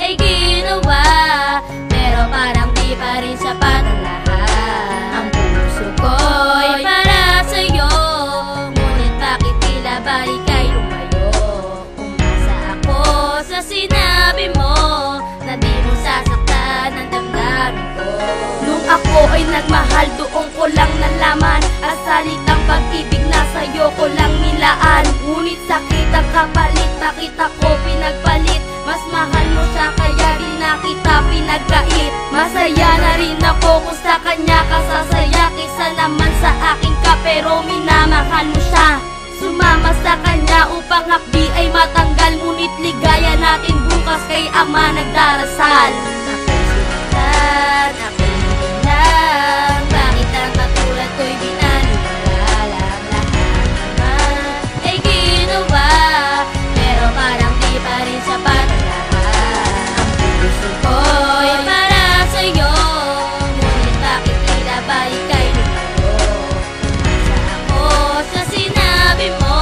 ay ginawa, pero parang di pa rin sapat ang lahat. Ang puso ko'y para sa'yo, ngunit bakit tila ba ika'y lumayo? Umasa ako sa sinabi mo na di mo sasaktan ang damdamin ko. Nung ako ay nagmahal, doon ko lang nalaman ang salitang pag-ibig na sa'yo ko lang nilaan. Ngunit sakit ang kapalit, bakit ako pinagpalit? Mas mahal mo siya kaya di na kita pinagkait. Masaya na rin ako kung sa kanya ka sasaya, kaysa naman sa akin ka, pero minamahal mo siya. Sumama sa kanya upang hakdi ay matanggal, ngunit ligaya natin bukas kay Ama nagdarasal. Ako'y sinaktan, ako'y hinilang, bakit ang katulad ko'y binaliwala lang? Lahat naman ay ginawa, pero parang di pa rin sapat ang lahat. Ang puso ko'y para sa'yo, ngunit bakit tila ba ika'y lumayo? Umasa ako sa sinabi mo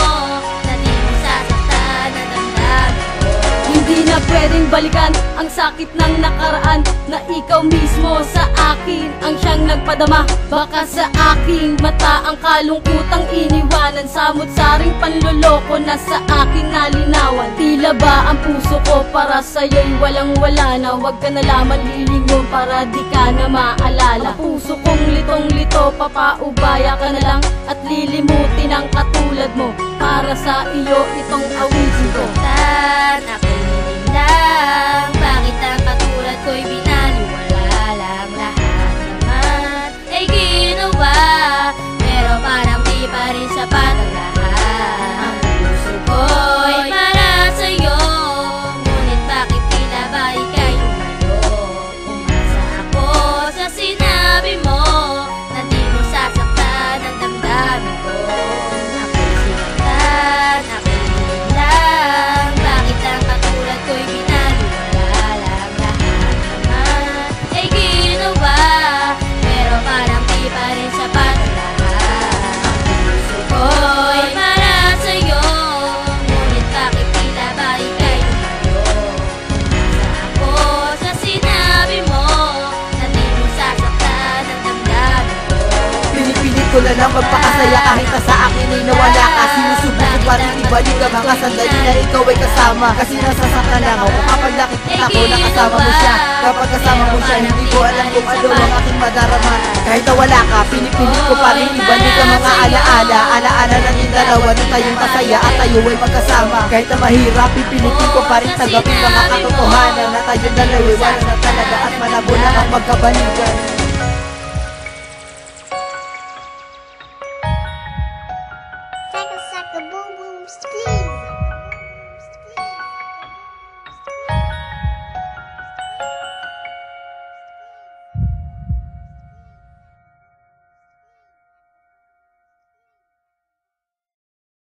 na di mo sasaktan ang damdamin ko. Hindi na pwedeng balikan ang sakit ng nakaraan, na ikaw mismo sa akin ang siyang nagpadama. Baka sa aking mata ang kalungkutang iniwanan, samot-saring panloloko na sa aking nalinawan. Tila ba ang puso ko para sa'yo'y walang-wala na? Huwag ka na lamang lilingon para di ka na maalala. Ang puso kong litong-lito, papaubaya ka na lang at lilimutin ang katulad mo. Para sa iyo itong awitin ko. Ako'y hinilang, bakit ang katulad ko'y binaliwala lang? Lahat naman ay ginawa, pero parang di pa rin sapat ang lahat. Ang puso ko'y para sa'yo, ngunit bakit tila ba ika'y lumayo? Umasa ako sa sinabi mo na di mo sasaktan ang damdamin ko. Ako'y sinaktan, ako'y hinilang, bakit ang katulad ko'y binaliwala lang? Lahat naman ay ginawa, pero parang di pa rin sapat ang lahat. Ang puso ko'y para sa'yo, ngunit bakit tila ba ika'y lumayo? Umasa ako sa sinabi mo na di mo sasaktan ang damdamin ko. Pinipilit ko na lang magpakasaya kahit na sa akin ay nawala ka. Sinusubukan pa rin ibalik ang mga sandali na ikaw ay kasama, kasi nasasaktan lang ako kapag nakikita ko na kasama mo siya. Kapag kasama mo siya, hindi ko alam kung ano ang aking madarama. Kahit na wala ka, pinipilit ko pa rin ibalik ang mga alaala. Alaala ng yung dalawa na tayong masaya at tayo ay magkasama. Kahit na mahirap, pipilitin ko pa rin tanggapin mga katotohanan na tayong dalawa wala na talaga at malabo na ang magkabalikan.